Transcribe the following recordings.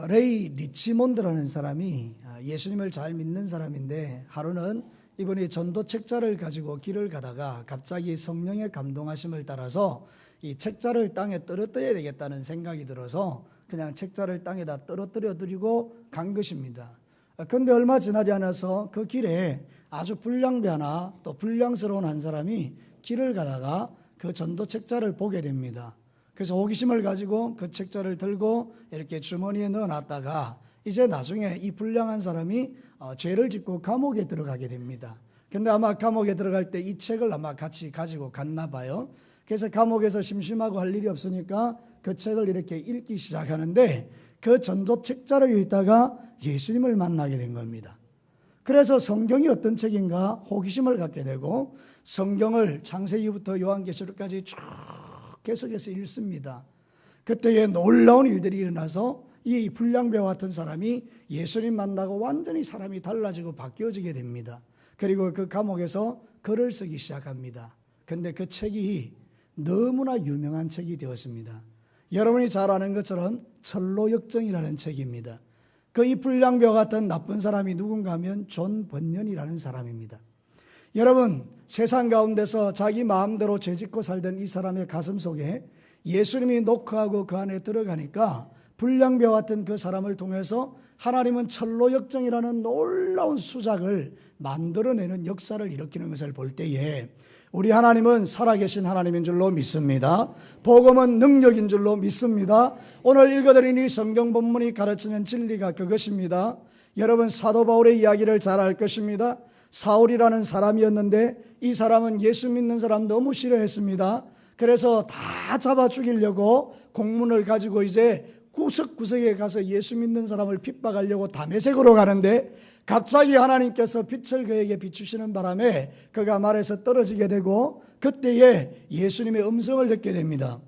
레이 리치몬드라는 사람이 예수님을 잘 믿는 사람인데, 하루는 이분이 전도 책자를 가지고 길을 가다가 갑자기 성령의 감동하심을 따라서 이 책자를 땅에 떨어뜨려야 되겠다는 생각이 들어서 그냥 책자를 땅에다 떨어뜨려 드리고 간 것입니다. 그런데 얼마 지나지 않아서 그 길에 아주 불량배하나 또 불량스러운 한 사람이 길을 가다가 그 전도 책자를 보게 됩니다. 그래서 호기심을 가지고 그 책자를 들고 이렇게 주머니에 넣어놨다가 이제 나중에 이 불량한 사람이 죄를 짓고 감옥에 들어가게 됩니다. 근데 아마 감옥에 들어갈 때 이 책을 아마 같이 가지고 갔나 봐요. 그래서 감옥에서 심심하고 할 일이 없으니까 그 책을 이렇게 읽기 시작하는데, 그 전도 책자를 읽다가 예수님을 만나게 된 겁니다. 그래서 성경이 어떤 책인가 호기심을 갖게 되고 성경을 창세기부터 요한계시록까지 쭉 계속해서 읽습니다. 그때에 놀라운 일들이 일어나서 이 불량배와 같은 사람이 예수님 만나고 완전히 사람이 달라지고 바뀌어지게 됩니다. 그리고 그 감옥에서 글을 쓰기 시작합니다. 그런데 그 책이 너무나 유명한 책이 되었습니다. 여러분이 잘 아는 것처럼 철로역정이라는 책입니다. 그 이 불량배와 같은 나쁜 사람이 누군가 하면 존 번연이라는 사람입니다. 여러분, 세상 가운데서 자기 마음대로 죄짓고 살던 이 사람의 가슴 속에 예수님이 노크하고 그 안에 들어가니까 불량배와 같은 그 사람을 통해서 하나님은 철로역정이라는 놀라운 수작을 만들어내는 역사를 일으키는 것을 볼 때에 우리 하나님은 살아계신 하나님인 줄로 믿습니다. 복음은 능력인 줄로 믿습니다. 오늘 읽어드린 이 성경 본문이 가르치는 진리가 그것입니다. 여러분, 사도 바울의 이야기를 잘 알 것입니다. 사울이라는 사람이었는데 이 사람은 예수 믿는 사람 너무 싫어했습니다. 그래서 다 잡아 죽이려고 공문을 가지고 이제 구석구석에 가서 예수 믿는 사람을 핍박하려고 다메섹으로 가는데, 갑자기 하나님께서 빛을 그에게 비추시는 바람에 그가 말에서 떨어지게 되고 그때에 예수님의 음성을 듣게 됩니다.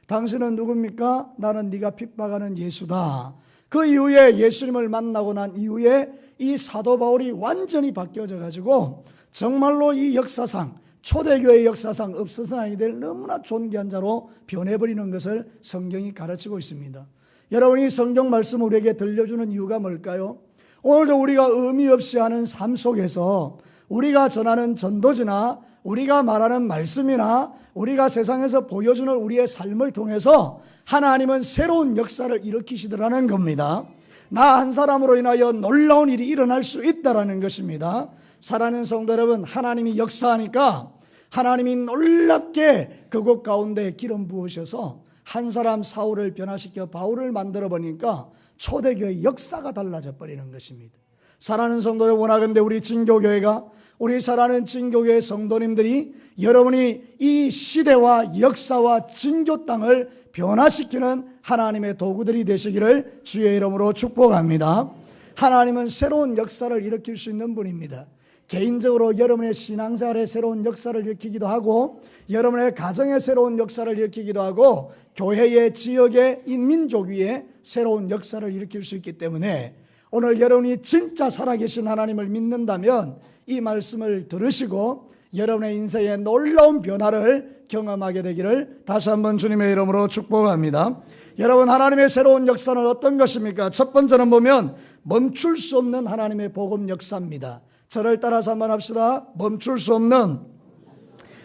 당신은 누굽니까? 나는 네가 핍박하는 예수다. 그 이후에 예수님을 만나고 난 이후에 이 사도 바울이 완전히 바뀌어져 가지고 정말로 이 역사상, 초대교회 역사상 없어서는 될 너무나 존귀한 자로 변해버리는 것을 성경이 가르치고 있습니다. 여러분이 성경 말씀 우리에게 들려주는 이유가 뭘까요? 오늘도 우리가 의미 없이 하는 삶 속에서 우리가 전하는 전도지나 우리가 말하는 말씀이나 우리가 세상에서 보여주는 우리의 삶을 통해서 하나님은 새로운 역사를 일으키시더라는 겁니다. 나 한 사람으로 인하여 놀라운 일이 일어날 수 있다라는 것입니다. 사랑하는 성도 여러분, 하나님이 역사하니까 하나님이 놀랍게 그곳 가운데 기름 부으셔서 한 사람 사울을 변화시켜 바울을 만들어 보니까 초대교회 역사가 달라져 버리는 것입니다. 사랑하는 성도 여러분, 원하건대 우리 진교교회가, 우리 사랑하는 진교교회 성도님들이 여러분이 이 시대와 역사와 진교 땅을 변화시키는 하나님의 도구들이 되시기를 주의 이름으로 축복합니다. 하나님은 새로운 역사를 일으킬 수 있는 분입니다. 개인적으로 여러분의 신앙생활에 새로운 역사를 일으키기도 하고 여러분의 가정에 새로운 역사를 일으키기도 하고 교회의 지역의 인민족 위에 새로운 역사를 일으킬 수 있기 때문에 오늘 여러분이 진짜 살아계신 하나님을 믿는다면 이 말씀을 들으시고 여러분의 인생에 놀라운 변화를 경험하게 되기를 다시 한번 주님의 이름으로 축복합니다. 여러분, 하나님의 새로운 역사는 어떤 것입니까? 첫 번째는 보면 멈출 수 없는 하나님의 복음 역사입니다. 저를 따라서 한번 합시다. 멈출 수 없는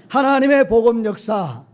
하나님의 복음 역사.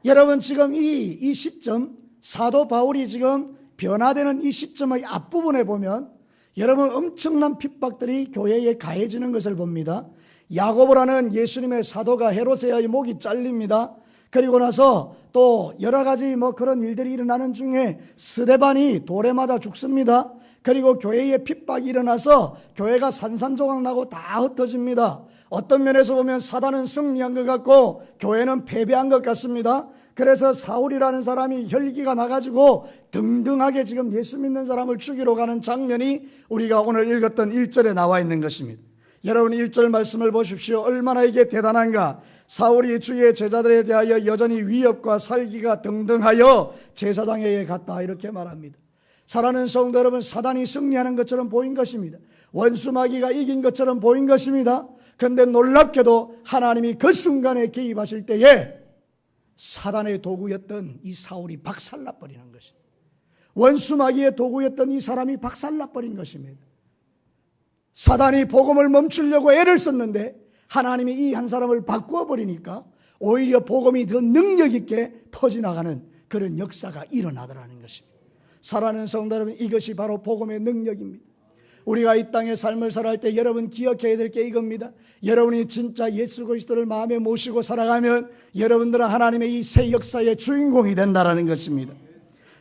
여러분, 지금 이 시점, 사도 바울이 지금 변화되는 이 시점의 앞부분에 보면 여러분 엄청난 핍박들이 교회에 가해지는 것을 봅니다. 야고보라는 예수님의 사도가 헤롯의 목이 잘립니다. 그리고 나서 또 여러 가지 그런 일들이 일어나는 중에 스데반이 돌에 맞아 죽습니다. 그리고 교회에 핍박이 일어나서 교회가 산산조각 나고 다 흩어집니다. 어떤 면에서 보면 사단은 승리한 것 같고 교회는 패배한 것 같습니다. 그래서 사울이라는 사람이 혈기가 나가지고 등등하게 지금 예수 믿는 사람을 죽이러 가는 장면이 우리가 오늘 읽었던 1절에 나와 있는 것입니다. 여러분, 1절 말씀을 보십시오. 얼마나 이게 대단한가. 사울이 주의 제자들에 대하여 여전히 위협과 살기가 등등하여 제사장에게 갔다, 이렇게 말합니다. 사랑하는 성도 여러분, 사단이 승리하는 것처럼 보인 것입니다. 원수마귀가 이긴 것처럼 보인 것입니다. 그런데 놀랍게도 하나님이 그 순간에 개입하실 때에 사단의 도구였던 이 사울이 박살나버리는 것입니다. 원수마귀의 도구였던 이 사람이 박살나버린 것입니다. 사단이 복음을 멈추려고 애를 썼는데 하나님이 이 한 사람을 바꾸어 버리니까 오히려 복음이 더 능력 있게 퍼져나가는 그런 역사가 일어나더라는 것입니다. 사랑하는 성도 여러분, 이것이 바로 복음의 능력입니다. 우리가 이 땅의 삶을 살아갈 때 여러분 기억해야 될 게 이겁니다. 여러분이 진짜 예수 그리스도를 마음에 모시고 살아가면 여러분들은 하나님의 이 새 역사의 주인공이 된다는 것입니다.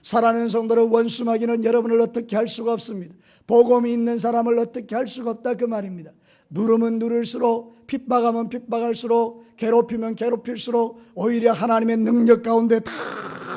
사랑하는 성도들, 원수마귀는 여러분을 어떻게 할 수가 없습니다. 복음이 있는 사람을 어떻게 할 수가 없다 그 말입니다. 누르면 누를수록, 핍박하면 핍박할수록, 괴롭히면 괴롭힐수록 오히려 하나님의 능력 가운데 다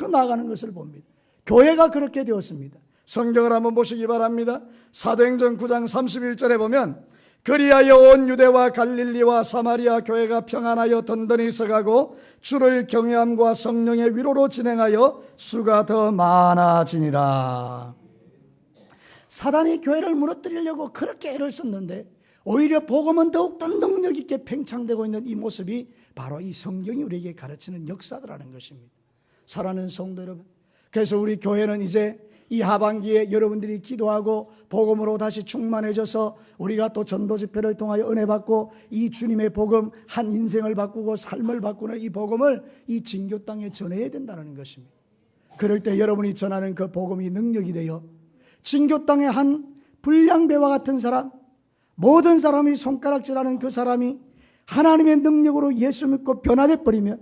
나가는 것을 봅니다. 교회가 그렇게 되었습니다. 성경을 한번 보시기 바랍니다. 사도행전 9장 31절에 보면 그리하여 온 유대와 갈릴리와 사마리아 교회가 평안하여 든든히 서가고 주를 경외함과 성령의 위로로 진행하여 수가 더 많아지니라. 사단이 교회를 무너뜨리려고 그렇게 애를 썼는데 오히려 복음은 더욱더 능력 있게 팽창되고 있는 이 모습이 바로 이 성경이 우리에게 가르치는 역사더라는 것입니다. 사랑하는 성도 여러분, 그래서 우리 교회는 이제 이 하반기에 여러분들이 기도하고 복음으로 다시 충만해져서 우리가 또 전도 집회를 통하여 은혜 받고 이 주님의 복음, 한 인생을 바꾸고 삶을 바꾸는 이 복음을 이 진교 땅에 전해야 된다는 것입니다. 그럴 때 여러분이 전하는 그 복음이 능력이 되어 진교 땅의 한 불량배와 같은 사람, 모든 사람이 손가락질하는 그 사람이 하나님의 능력으로 예수 믿고 변화돼 버리면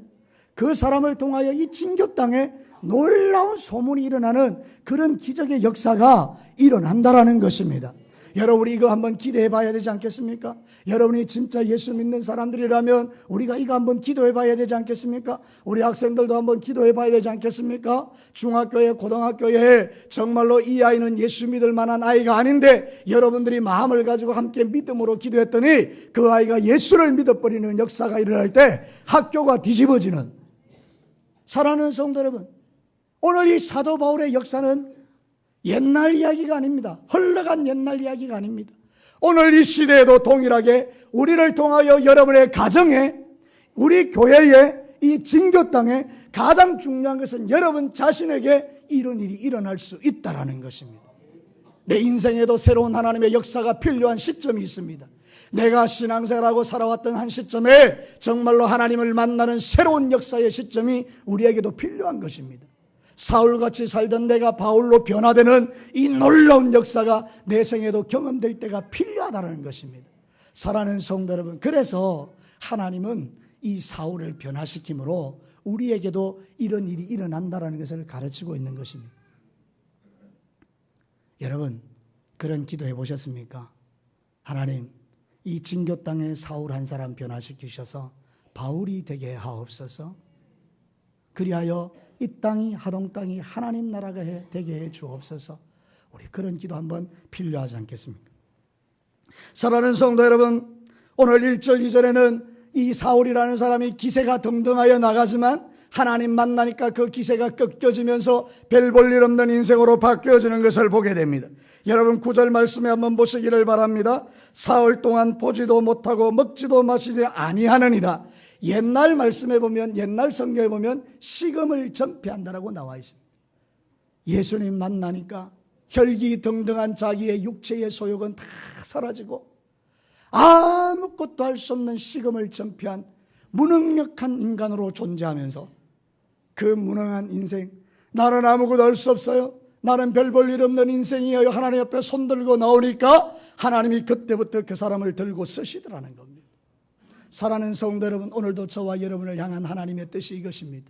그 사람을 통하여 이 진교 땅에 놀라운 소문이 일어나는 그런 기적의 역사가 일어난다라는 것입니다. 여러분이 이거 한번 기대해 봐야 되지 않겠습니까? 여러분이 진짜 예수 믿는 사람들이라면 우리가 이거 한번 기도해 봐야 되지 않겠습니까? 우리 학생들도 한번 기도해 봐야 되지 않겠습니까? 중학교에, 고등학교에 정말로 이 아이는 예수 믿을 만한 아이가 아닌데 여러분들이 마음을 가지고 함께 믿음으로 기도했더니 그 아이가 예수를 믿어버리는 역사가 일어날 때 학교가 뒤집어지는, 사랑하는 성도 여러분, 오늘 이 사도 바울의 역사는 옛날 이야기가 아닙니다. 흘러간 옛날 이야기가 아닙니다. 오늘 이 시대에도 동일하게 우리를 통하여 여러분의 가정에, 우리 교회에, 이 진교 땅에 가장 중요한 것은 여러분 자신에게 이런 일이 일어날 수 있다는 것입니다. 내 인생에도 새로운 하나님의 역사가 필요한 시점이 있습니다. 내가 신앙생활하고 살아왔던 한 시점에 정말로 하나님을 만나는 새로운 역사의 시점이 우리에게도 필요한 것입니다. 사울같이 살던 내가 바울로 변화되는 이 놀라운 역사가 내 생에도 경험될 때가 필요하다는 것입니다. 사랑하는 성도 여러분, 그래서 하나님은 이 사울을 변화시킴으로 우리에게도 이런 일이 일어난다는 것을 가르치고 있는 것입니다. 여러분, 그런 기도해 보셨습니까? 하나님, 이 진교 땅에 사울 한 사람 변화시키셔서 바울이 되게 하옵소서. 그리하여 이 땅이, 하동 땅이 하나님 나라가 되게 해 주옵소서. 우리 그런 기도 한번 필요하지 않겠습니까? 사랑하는 성도 여러분, 오늘 1절 2절에는 이 사울이라는 사람이 기세가 등등하여 나가지만 하나님 만나니까 그 기세가 꺾여지면서 별 볼 일 없는 인생으로 바뀌어지는 것을 보게 됩니다. 여러분 9절 말씀에 한번 보시기를 바랍니다. 사흘 동안 보지도 못하고 먹지도 마시지 아니하느니라. 옛날 말씀에 보면, 옛날 성경에 보면 식음을 전폐한다라고 나와 있습니다. 예수님 만나니까 혈기등등한 자기의 육체의 소욕은 다 사라지고 아무것도 할 수 없는 식음을 전폐한 무능력한 인간으로 존재하면서 그 무능한 인생, 나는 아무것도 할 수 없어요, 나는 별 볼 일 없는 인생이에요, 하나님 앞에 손들고 나오니까 하나님이 그때부터 그 사람을 들고 쓰시더라는 겁니다. 사랑하는 성도 여러분, 오늘도 저와 여러분을 향한 하나님의 뜻이 이것입니다.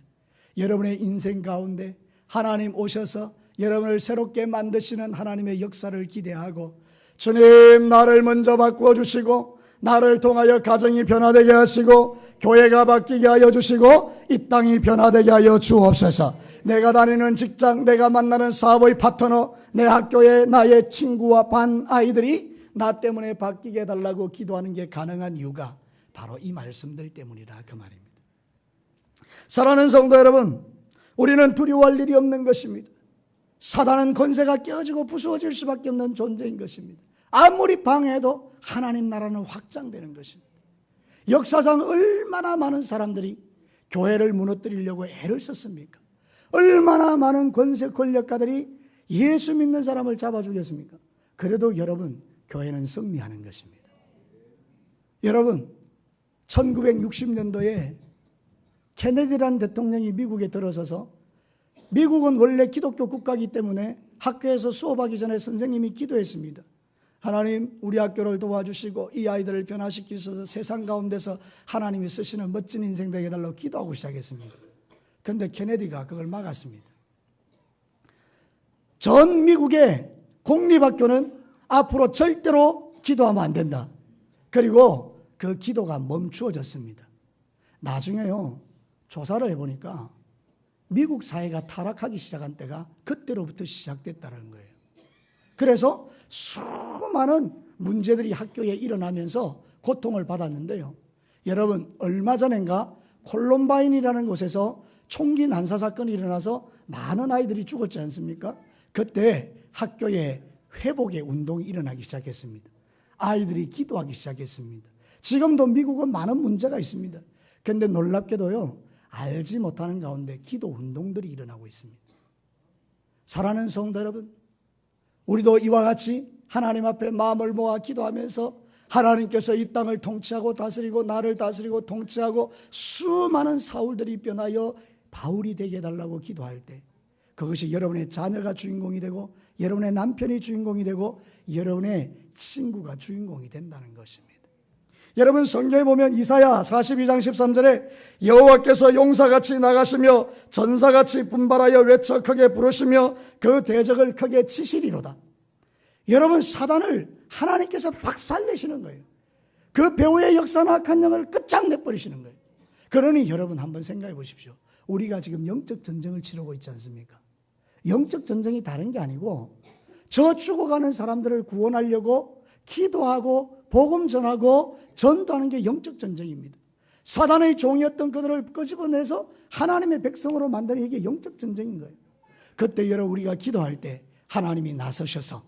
여러분의 인생 가운데 하나님 오셔서 여러분을 새롭게 만드시는 하나님의 역사를 기대하고, 주님 나를 먼저 바꾸어 주시고 나를 통하여 가정이 변화되게 하시고 교회가 바뀌게 하여 주시고 이 땅이 변화되게 하여 주옵소서. 내가 다니는 직장, 내가 만나는 사업의 파트너, 내 학교에 나의 친구와 반 아이들이 나 때문에 바뀌게 해달라고 기도하는 게 가능한 이유가 바로 이 말씀들 때문이라 그 말입니다. 사랑하는 성도 여러분, 우리는 두려워할 일이 없는 것입니다. 사단은 권세가 깨어지고 부수어질 수밖에 없는 존재인 것입니다. 아무리 방해해도 하나님 나라는 확장되는 것입니다. 역사상 얼마나 많은 사람들이 교회를 무너뜨리려고 애를 썼습니까? 얼마나 많은 권세 권력가들이 예수 믿는 사람을 잡아주겠습니까? 그래도 여러분, 교회는 승리하는 것입니다. 여러분, 1960년도에 케네디라는 대통령이 미국에 들어서서, 미국은 원래 기독교 국가이기 때문에 학교에서 수업하기 전에 선생님이 기도했습니다. 하나님, 우리 학교를 도와주시고 이 아이들을 변화시키셔서 세상 가운데서 하나님이 쓰시는 멋진 인생 되게 해달라고 기도하고 시작했습니다. 그런데 케네디가 그걸 막았습니다. 전 미국의 공립학교는 앞으로 절대로 기도하면 안 된다. 그리고 그 기도가 멈추어졌습니다. 나중에요, 조사를 해보니까 미국 사회가 타락하기 시작한 때가 그때로부터 시작됐다는 거예요. 그래서 수많은 문제들이 학교에 일어나면서 고통을 받았는데요. 여러분, 얼마 전인가 콜럼바인이라는 곳에서 총기 난사 사건이 일어나서 많은 아이들이 죽었지 않습니까? 그때 학교에 회복의 운동이 일어나기 시작했습니다. 아이들이 기도하기 시작했습니다. 지금도 미국은 많은 문제가 있습니다. 그런데 놀랍게도요, 알지 못하는 가운데 기도 운동들이 일어나고 있습니다. 사랑하는 성도 여러분, 우리도 이와 같이 하나님 앞에 마음을 모아 기도하면서 하나님께서 이 땅을 통치하고 다스리고 나를 다스리고 통치하고 수많은 사울들이 변하여 바울이 되게 해달라고 기도할 때, 그것이 여러분의 자녀가 주인공이 되고 여러분의 남편이 주인공이 되고 여러분의 친구가 주인공이 된다는 것입니다. 여러분, 성경에 보면 이사야 42장 13절에 여호와께서 용사같이 나가시며 전사같이 분발하여 외쳐 크게 부르시며 그 대적을 크게 치시리로다. 여러분, 사단을 하나님께서 박살내시는 거예요. 그 배후의 역사나 악한 영을 끝장내버리시는 거예요. 그러니 여러분, 한번 생각해 보십시오. 우리가 지금 영적 전쟁을 치르고 있지 않습니까? 영적 전쟁이 다른 게 아니고 저 죽어가는 사람들을 구원하려고 기도하고 복음 전하고 전도하는 게 영적 전쟁입니다. 사단의 종이었던 그들을 끄집어내서 하나님의 백성으로 만드는 이게 영적 전쟁인 거예요. 그때 여러분, 우리가 기도할 때 하나님이 나서셔서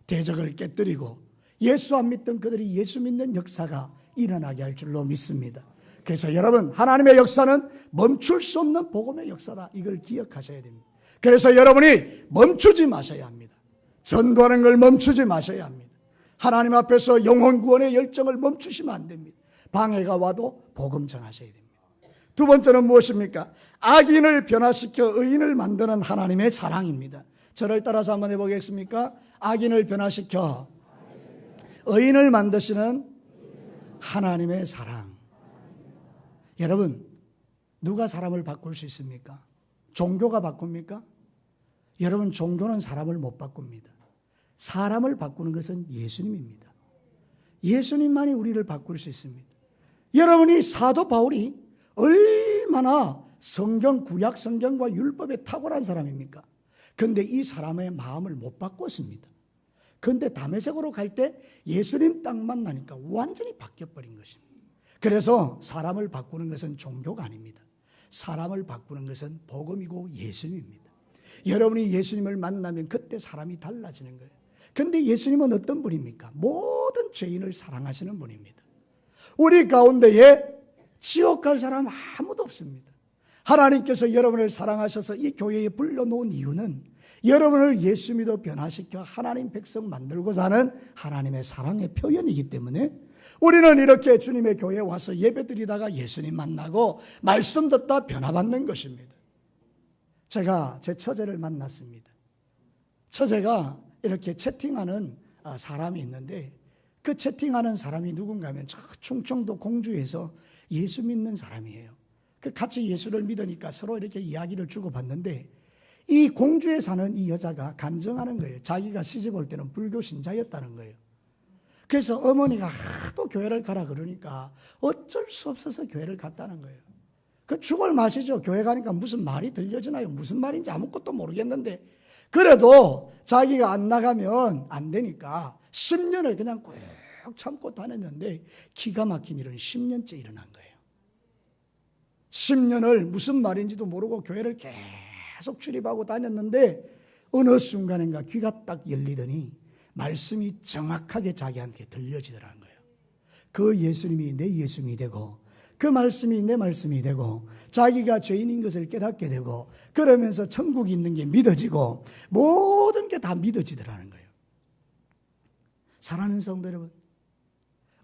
대적을 깨뜨리고 예수 안 믿던 그들이 예수 믿는 역사가 일어나게 할 줄로 믿습니다. 그래서 여러분, 하나님의 역사는 멈출 수 없는 복음의 역사다. 이걸 기억하셔야 됩니다. 그래서 여러분이 멈추지 마셔야 합니다. 전도하는 걸 멈추지 마셔야 합니다. 하나님 앞에서 영혼 구원의 열정을 멈추시면 안 됩니다. 방해가 와도 복음 전하셔야 됩니다. 두 번째는 무엇입니까? 악인을 변화시켜 의인을 만드는 하나님의 사랑입니다. 저를 따라서 한번 해보겠습니까? 악인을 변화시켜 의인을 만드시는 하나님의 사랑. 여러분, 누가 사람을 바꿀 수 있습니까? 종교가 바꿉니까? 여러분, 종교는 사람을 못 바꿉니다. 사람을 바꾸는 것은 예수님입니다. 예수님만이 우리를 바꿀 수 있습니다. 여러분이 사도 바울이 얼마나 구약 성경과 율법에 탁월한 사람입니까? 그런데 이 사람의 마음을 못 바꿨습니다. 그런데 다메섹으로 갈 때 예수님 딱 만나니까 완전히 바뀌어버린 것입니다. 그래서 사람을 바꾸는 것은 종교가 아닙니다. 사람을 바꾸는 것은 복음이고 예수님입니다. 여러분이 예수님을 만나면 그때 사람이 달라지는 거예요. 그런데 예수님은 어떤 분입니까? 모든 죄인을 사랑하시는 분입니다. 우리 가운데에 지옥 갈 사람 아무도 없습니다. 하나님께서 여러분을 사랑하셔서 이 교회에 불러놓은 이유는 여러분을 예수 믿어 변화시켜 하나님 백성 만들고자 하는 하나님의 사랑의 표현이기 때문에 우리는 이렇게 주님의 교회에 와서 예배드리다가 예수님 만나고 말씀 듣다 변화받는 것입니다. 제가 제 처제를 만났습니다. 처제가 이렇게 채팅하는 사람이 있는데 그 채팅하는 사람이 누군가 하면 저 충청도 공주에서 예수 믿는 사람이에요. 그 같이 예수를 믿으니까 서로 이렇게 이야기를 주고받는데 이 공주에 사는 이 여자가 간증하는 거예요. 자기가 시집 올 때는 불교 신자였다는 거예요. 그래서 어머니가 하도 교회를 가라 그러니까 어쩔 수 없어서 교회를 갔다는 거예요. 그 죽을 맛이죠. 교회 가니까 무슨 말이 들려지나요? 무슨 말인지 아무것도 모르겠는데 그래도 자기가 안 나가면 안 되니까 10년을 그냥 꾹 참고 다녔는데 기가 막힌 일은 10년째 일어난 거예요. 10년을 무슨 말인지도 모르고 교회를 계속 출입하고 다녔는데 어느 순간인가 귀가 딱 열리더니 말씀이 정확하게 자기한테 들려지더라는 거예요. 그 예수님이 내 예수님이 되고 그 말씀이 내 말씀이 되고 자기가 죄인인 것을 깨닫게 되고 그러면서 천국이 있는 게 믿어지고 모든 게 다 믿어지더라는 거예요. 사랑하는 성도 여러분,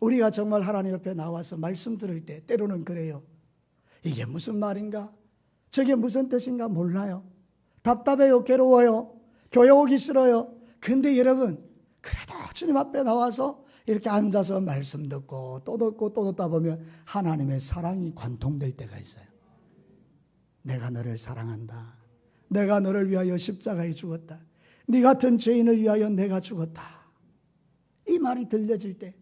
우리가 정말 하나님 옆에 나와서 말씀 들을 때 때로는 그래요. 이게 무슨 말인가? 저게 무슨 뜻인가 몰라요. 답답해요. 괴로워요. 교회 오기 싫어요. 근데 여러분, 그래도 주님 앞에 나와서 이렇게 앉아서 말씀 듣고 또 듣고 또 듣다 보면 하나님의 사랑이 관통될 때가 있어요. 내가 너를 사랑한다. 내가 너를 위하여 십자가에 죽었다. 네 같은 죄인을 위하여 내가 죽었다. 이 말이 들려질 때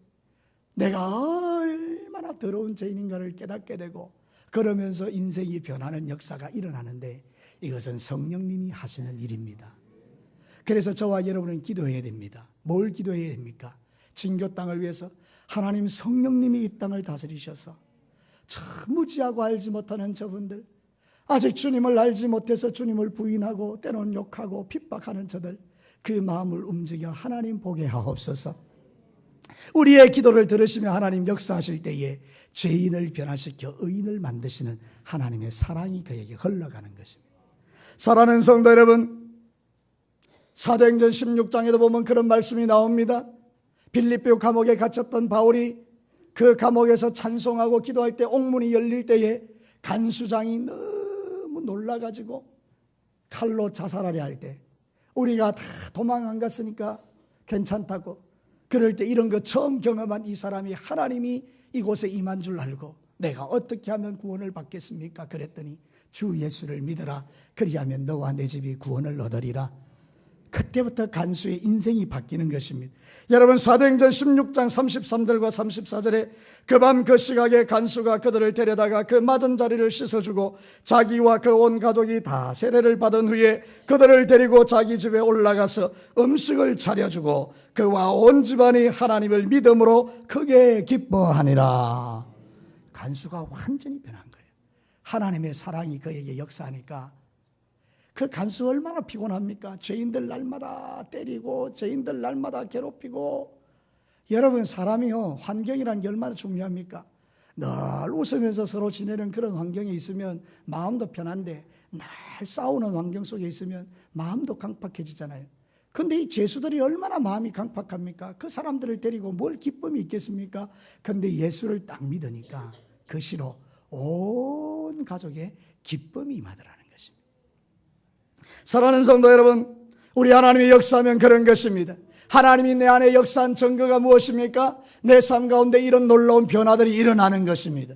내가 얼마나 더러운 죄인인가를 깨닫게 되고 그러면서 인생이 변하는 역사가 일어나는데 이것은 성령님이 하시는 일입니다. 그래서 저와 여러분은 기도해야 됩니다. 뭘 기도해야 됩니까? 진교 땅을 위해서 하나님 성령님이 이 땅을 다스리셔서 참 무지하고 알지 못하는 저분들, 아직 주님을 알지 못해서 주님을 부인하고 때론 욕하고 핍박하는 저들, 그 마음을 움직여 하나님 보게 하옵소서. 우리의 기도를 들으시며 하나님 역사하실 때에 죄인을 변화시켜 의인을 만드시는 하나님의 사랑이 그에게 흘러가는 것입니다. 사랑하는 성도 여러분, 사도행전 16장에도 보면 그런 말씀이 나옵니다. 빌립보 감옥에 갇혔던 바울이 그 감옥에서 찬송하고 기도할 때 옥문이 열릴 때에 간수장이 너무 놀라가지고 칼로 자살하려 할 때 우리가 다 도망 안 갔으니까 괜찮다고, 그럴 때 이런 거 처음 경험한 이 사람이 하나님이 이곳에 임한 줄 알고 내가 어떻게 하면 구원을 받겠습니까? 그랬더니 주 예수를 믿어라. 그리하면 너와 내 집이 구원을 얻으리라. 그때부터 간수의 인생이 바뀌는 것입니다. 여러분, 사도행전 16장 33절과 34절에 그 밤 그 시각에 간수가 그들을 데려다가 그 맞은 자리를 씻어주고 자기와 그 온 가족이 다 세례를 받은 후에 그들을 데리고 자기 집에 올라가서 음식을 차려주고 그와 온 집안이 하나님을 믿음으로 크게 기뻐하니라. 간수가 완전히 변한 거예요. 하나님의 사랑이 그에게 역사하니까. 그 간수 얼마나 피곤합니까? 죄인들 날마다 때리고 죄인들 날마다 괴롭히고. 여러분, 사람이요, 환경이라는 게 얼마나 중요합니까? 늘 웃으면서 서로 지내는 그런 환경에 있으면 마음도 편한데 날 싸우는 환경 속에 있으면 마음도 강팍해지잖아요. 근데 이 죄수들이 얼마나 마음이 강팍합니까? 그 사람들을 데리고 뭘 기쁨이 있겠습니까? 근데 예수를 딱 믿으니까 그 시로 온 가족에 기쁨이 임하더라는 것입니다. 사랑하는 성도 여러분, 우리 하나님이 역사하면 그런 것입니다. 하나님이 내 안에 역사한 증거가 무엇입니까? 내 삶 가운데 이런 놀라운 변화들이 일어나는 것입니다.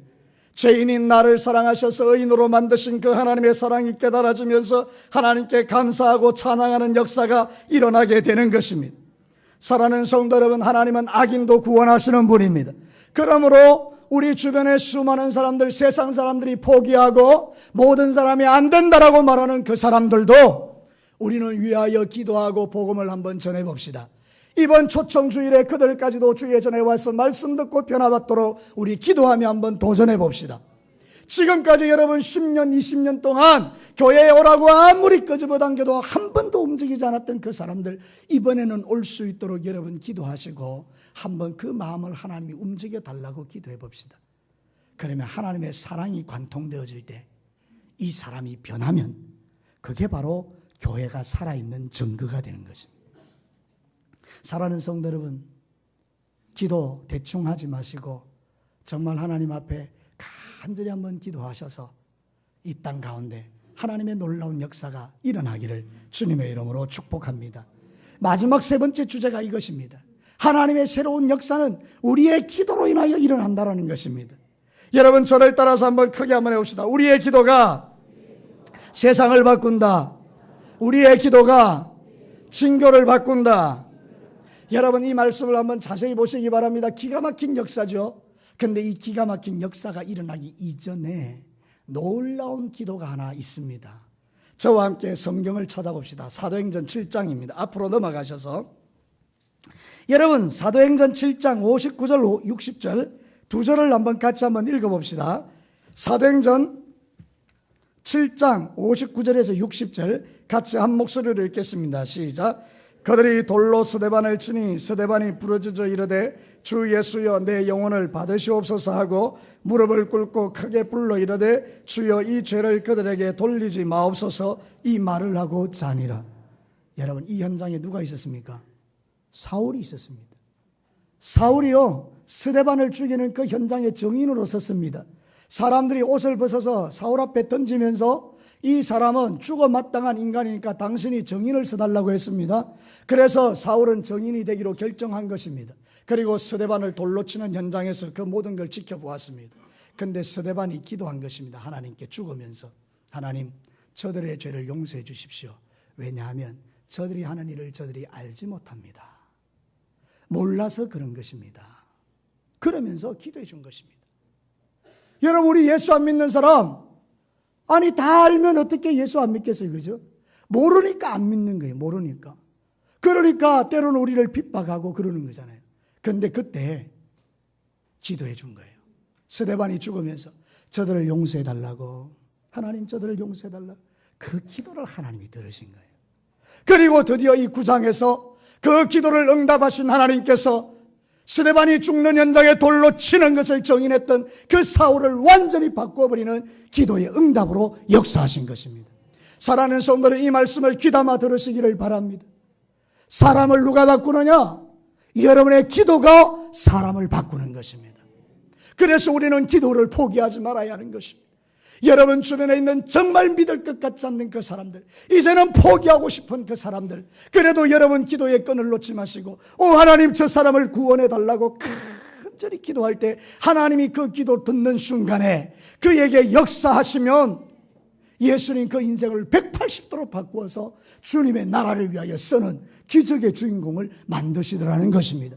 죄인인 나를 사랑하셔서 의인으로 만드신 그 하나님의 사랑이 깨달아지면서 하나님께 감사하고 찬양하는 역사가 일어나게 되는 것입니다. 사랑하는 성도 여러분, 하나님은 악인도 구원하시는 분입니다. 그러므로 우리 주변의 수많은 사람들, 세상 사람들이 포기하고 모든 사람이 안 된다라고 말하는 그 사람들도 우리는 위하여 기도하고 복음을 한번 전해봅시다. 이번 초청주일에 그들까지도 주의 전에 와서 말씀 듣고 변화받도록 우리 기도하며 한번 도전해봅시다. 지금까지 여러분 10년, 20년 동안 교회에 오라고 아무리 끄집어당겨도 한 번도 움직이지 않았던 그 사람들, 이번에는 올 수 있도록 여러분 기도하시고 한번 그 마음을 하나님이 움직여 달라고 기도해 봅시다. 그러면 하나님의 사랑이 관통되어질 때 이 사람이 변하면 그게 바로 교회가 살아있는 증거가 되는 것입니다. 사랑하는 성도 여러분, 기도 대충 하지 마시고 정말 하나님 앞에 간절히 한번 기도하셔서 이 땅 가운데 하나님의 놀라운 역사가 일어나기를 주님의 이름으로 축복합니다. 마지막 세 번째 주제가 이것입니다. 하나님의 새로운 역사는 우리의 기도로 인하여 일어난다는 것입니다. 여러분, 저를 따라서 한번 크게 한번 해봅시다. 우리의 기도가 세상을 바꾼다. 우리의 기도가 징조를 바꾼다. 여러분, 이 말씀을 한번 자세히 보시기 바랍니다. 기가 막힌 역사죠. 그런데 이 기가 막힌 역사가 일어나기 이전에 놀라운 기도가 하나 있습니다. 저와 함께 성경을 찾아봅시다. 사도행전 7장입니다. 앞으로 넘어가셔서 여러분, 사도행전 7장 59절 60절 두 절을 한번 같이 한번 읽어봅시다. 사도행전 7장 59절에서 60절 같이 한 목소리로 읽겠습니다. 시작. 그들이 돌로 스데반을 치니 스데반이 부러져져 이르되 주 예수여 내 영혼을 받으시옵소서 하고 무릎을 꿇고 크게 불러 이르되 주여 이 죄를 그들에게 돌리지 마옵소서 이 말을 하고 자니라. 여러분, 이 현장에 누가 있었습니까? 사울이 있었습니다. 사울이요, 스데반을 죽이는 그 현장의 증인으로 섰습니다. 사람들이 옷을 벗어서 사울 앞에 던지면서 이 사람은 죽어 마땅한 인간이니까 당신이 증인을 서달라고 했습니다. 그래서 사울은 증인이 되기로 결정한 것입니다. 그리고 스데반을 돌로 치는 현장에서 그 모든 걸 지켜보았습니다. 그런데 스데반이 기도한 것입니다. 하나님께 죽으면서 하나님, 저들의 죄를 용서해 주십시오. 왜냐하면 저들이 하는 일을 저들이 알지 못합니다. 몰라서 그런 것입니다. 그러면서 기도해 준 것입니다. 여러분, 우리 예수 안 믿는 사람, 아니 다 알면 어떻게 예수 안 믿겠어요, 그죠? 모르니까 안 믿는 거예요. 모르니까. 그러니까 때로는 우리를 핍박하고 그러는 거잖아요. 그런데 그때 기도해 준 거예요. 스데반이 죽으면서 저들을 용서해 달라고, 하나님 저들을 용서해 달라고, 그 기도를 하나님이 들으신 거예요. 그리고 드디어 이 9장에서 그 기도를 응답하신 하나님께서 스데반이 죽는 현장에 돌로 치는 것을 정인했던 그 사울을 완전히 바꿔버리는 기도의 응답으로 역사하신 것입니다. 사랑하는 성도는 이 말씀을 귀담아 들으시기를 바랍니다. 사람을 누가 바꾸느냐? 여러분의 기도가 사람을 바꾸는 것입니다. 그래서 우리는 기도를 포기하지 말아야 하는 것입니다. 여러분 주변에 있는 정말 믿을 것 같지 않는 그 사람들, 이제는 포기하고 싶은 그 사람들, 그래도 여러분 기도의 끈을 놓지 마시고 하나님 저 사람을 구원해 달라고 간절히 기도할 때 하나님이 그 기도 듣는 순간에 그에게 역사하시면 예수님 그 인생을 180도로 바꾸어서 주님의 나라를 위하여 쓰는 기적의 주인공을 만드시더라는 것입니다.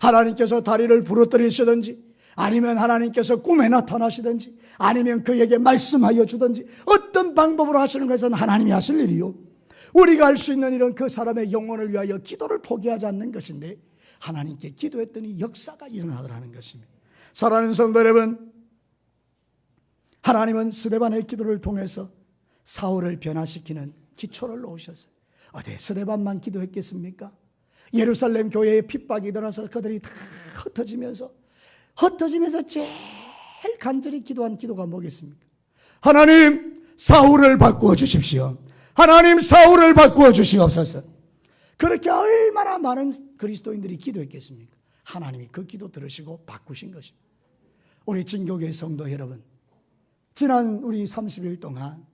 하나님께서 다리를 부러뜨리시든지, 아니면 하나님께서 꿈에 나타나시든지, 아니면 그에게 말씀하여 주든지, 어떤 방법으로 하시는 것은 하나님이 하실 일이요, 우리가 할 수 있는 일은 그 사람의 영혼을 위하여 기도를 포기하지 않는 것인데, 하나님께 기도했더니 역사가 일어나더라는 것입니다. 사랑하는 성도 여러분, 하나님은 스데반의 기도를 통해서 사울을 변화시키는 기초를 놓으셨어요. 어디 스데반만 기도했겠습니까? 예루살렘 교회에 핍박이 일어나서 그들이 다 흩어지면서 제일 간절히 기도한 기도가 뭐겠습니까? 하나님, 사울을 바꾸어 주십시오. 하나님, 사울을 바꾸어 주시옵소서. 그렇게 얼마나 많은 그리스도인들이 기도했겠습니까? 하나님이 그 기도 들으시고 바꾸신 것입니다. 우리 진교회 성도 여러분, 지난 우리 30일 동안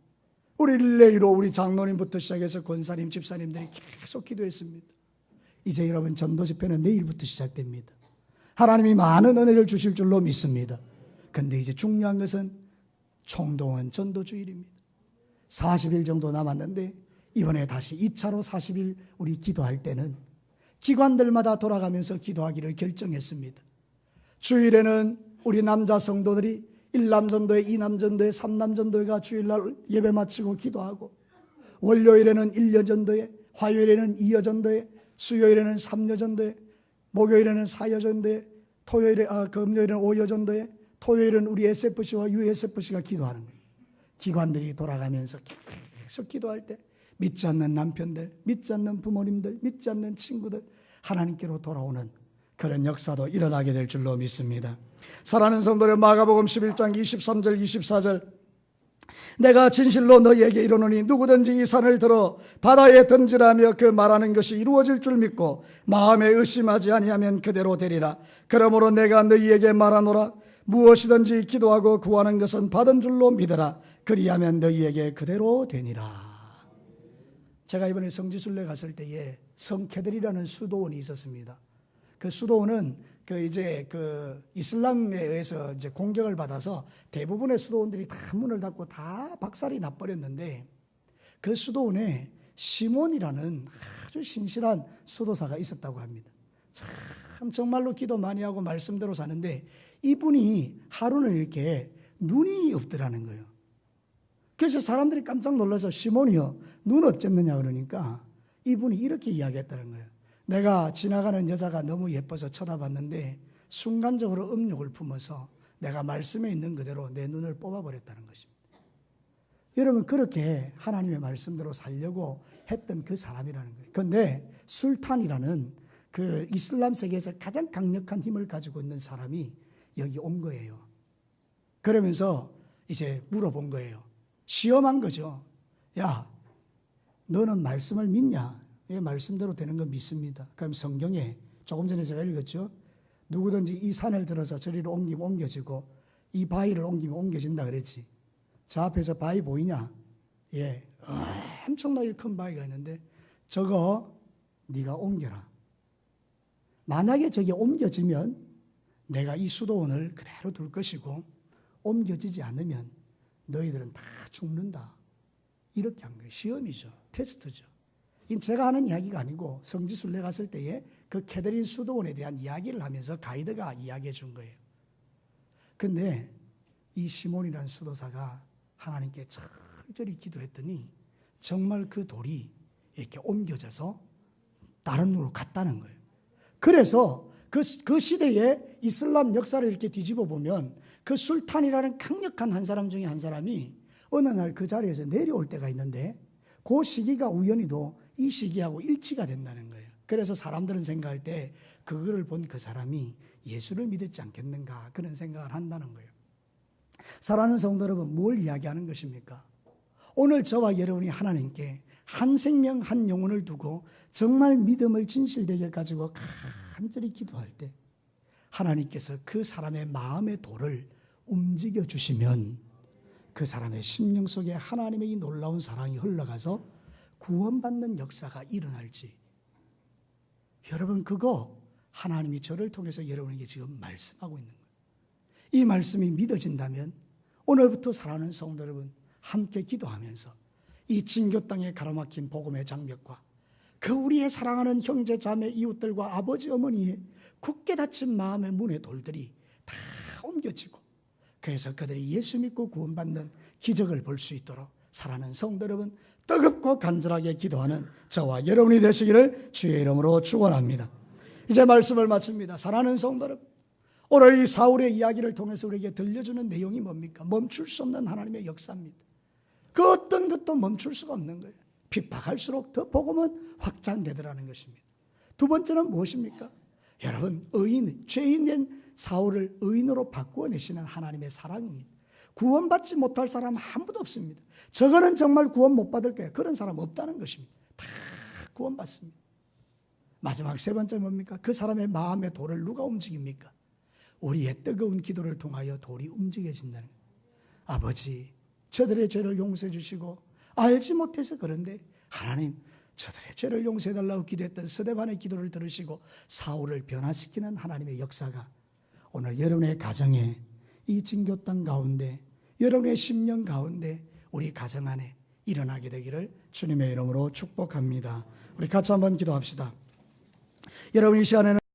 우리 릴레이로 우리 장로님부터 시작해서 권사님, 집사님들이 계속 기도했습니다. 이제 여러분 전도 집회는 내일부터 시작됩니다. 하나님이 많은 은혜를 주실 줄로 믿습니다. 근데 이제 중요한 것은 총동원 전도주일입니다. 40일 정도 남았는데 이번에 다시 2차로 40일 우리 기도할 때는 기관들마다 돌아가면서 기도하기를 결정했습니다. 주일에는 우리 남자 성도들이 1남전도회, 2남전도회, 3남전도회가 주일날 예배 마치고 기도하고, 월요일에는 1여전도회, 화요일에는 2여전도회, 수요일에는 3여전도회, 목요일에는 4여전도회, 금요일에는 5여전도회, 토요일은 우리 SFC와 USFC가 기도하는 거예요. 기관들이 돌아가면서 계속 기도할 때 믿지 않는 남편들, 믿지 않는 부모님들, 믿지 않는 친구들, 하나님께로 돌아오는 그런 역사도 일어나게 될 줄로 믿습니다. 사랑하는 성도들, 마가복음 11장 23절 24절, 내가 진실로 너희에게 이르노니 누구든지 이 산을 들어 바다에 던지라며 그 말하는 것이 이루어질 줄 믿고 마음에 의심하지 아니하면 그대로 되리라. 그러므로 내가 너희에게 말하노라, 무엇이든지 기도하고 구하는 것은 받은 줄로 믿어라. 그리하면 너희에게 그대로 되니라. 제가 이번에 성지순례 갔을 때에 성케들이라는 수도원이 있었습니다. 그 수도원은 이슬람에 의해서 이제 공격을 받아서 대부분의 수도원들이 다 문을 닫고 다 박살이 나버렸는데, 그 수도원에 시몬이라는 아주 신실한 수도사가 있었다고 합니다. 참 정말로 기도 많이 하고 말씀대로 사는데, 이분이 하루는 이렇게 눈이 없더라는 거예요. 그래서 사람들이 깜짝 놀라서 시몬이요, 눈 어쨌느냐 그러니까 이분이 이렇게 이야기했다는 거예요. 내가 지나가는 여자가 너무 예뻐서 쳐다봤는데 순간적으로 음욕을 품어서 내가 말씀에 있는 그대로 내 눈을 뽑아버렸다는 것입니다. 여러분, 그렇게 하나님의 말씀대로 살려고 했던 그 사람이라는 거예요. 그런데 술탄이라는 그 이슬람 세계에서 가장 강력한 힘을 가지고 있는 사람이 여기 온 거예요. 그러면서 이제 물어본 거예요. 시험한 거죠. 야, 너는 말씀을 믿냐? 예, 말씀대로 되는 건 믿습니다. 그럼 성경에 조금 전에 제가 읽었죠. 누구든지 이 산을 들어서 저리로 옮기면 옮겨지고 이 바위를 옮기면 옮겨진다 그랬지. 저 앞에서 바위 보이냐? 예, 엄청나게 큰 바위가 있는데 저거 네가 옮겨라. 만약에 저게 옮겨지면 내가 이 수도원을 그대로 둘 것이고 옮겨지지 않으면 너희들은 다 죽는다. 이렇게 한 거예요. 시험이죠. 테스트죠. 이건 제가 하는 이야기가 아니고 성지순례 갔을 때에 그 캐더린 수도원에 대한 이야기를 하면서 가이드가 이야기해 준 거예요. 근데 이 시몬이라는 수도사가 하나님께 철저히 기도했더니 정말 그 돌이 이렇게 옮겨져서 다른 데로 갔다는 거예요. 그래서 그 시대의 이슬람 역사를 이렇게 뒤집어 보면 그 술탄이라는 강력한 한 사람 중에 한 사람이 어느 날 그 자리에서 내려올 때가 있는데 그 시기가 우연히도 이 시기하고 일치가 된다는 거예요. 그래서 사람들은 생각할 때 그거를 본 그 사람이 예수를 믿었지 않겠는가 그런 생각을 한다는 거예요. 사랑하는 성도 여러분, 뭘 이야기하는 것입니까? 오늘 저와 여러분이 하나님께 한 생명 한 영혼을 두고 정말 믿음을 진실되게 가지고 간절히 기도할 때 하나님께서 그 사람의 마음의 돌을 움직여 주시면 그 사람의 심령 속에 하나님의 이 놀라운 사랑이 흘러가서 구원받는 역사가 일어날지. 여러분, 그거 하나님이 저를 통해서 여러분에게 지금 말씀하고 있는 거예요. 이 말씀이 믿어진다면 오늘부터 사랑하는 성도 여러분, 함께 기도하면서 이 진교 땅에 가로막힌 복음의 장벽과 그 우리의 사랑하는 형제 자매 이웃들과 아버지 어머니의 굳게 닫힌 마음의 문의 돌들이 다 옮겨지고 그래서 그들이 예수 믿고 구원받는 기적을 볼 수 있도록 사랑하는 성도 여러분, 뜨겁고 간절하게 기도하는 저와 여러분이 되시기를 주의 이름으로 축원합니다. 이제 말씀을 마칩니다. 사랑하는 성도 여러분, 오늘 이 사울의 이야기를 통해서 우리에게 들려주는 내용이 뭡니까? 멈출 수 없는 하나님의 역사입니다. 그 어떤 것도 멈출 수가 없는 거예요. 핍박할수록 더 복음은 확장되더라는 것입니다. 두 번째는 무엇입니까? 여러분, 죄인된 사울을 의인으로 바꾸어내시는 하나님의 사랑입니다. 구원받지 못할 사람 아무도 없습니다. 저거는 정말 구원 못 받을 거예요. 그런 사람 없다는 것입니다. 다 구원받습니다. 마지막 세 번째 뭡니까? 그 사람의 마음의 돌을 누가 움직입니까? 우리의 뜨거운 기도를 통하여 돌이 움직여진다는 거예요. 아버지, 저들의 죄를 용서해 주시고 알지 못해서 그런데 하나님, 저들의 죄를 용서해 달라고 기도했던 스데반의 기도를 들으시고 사울을 변화시키는 하나님의 역사가 오늘 여러분의 가정에, 이 진교 땅 가운데, 여러분의 심령 가운데, 우리 가정 안에 일어나게 되기를 주님의 이름으로 축복합니다. 우리 같이 한번 기도합시다. 여러분, 이 시간에는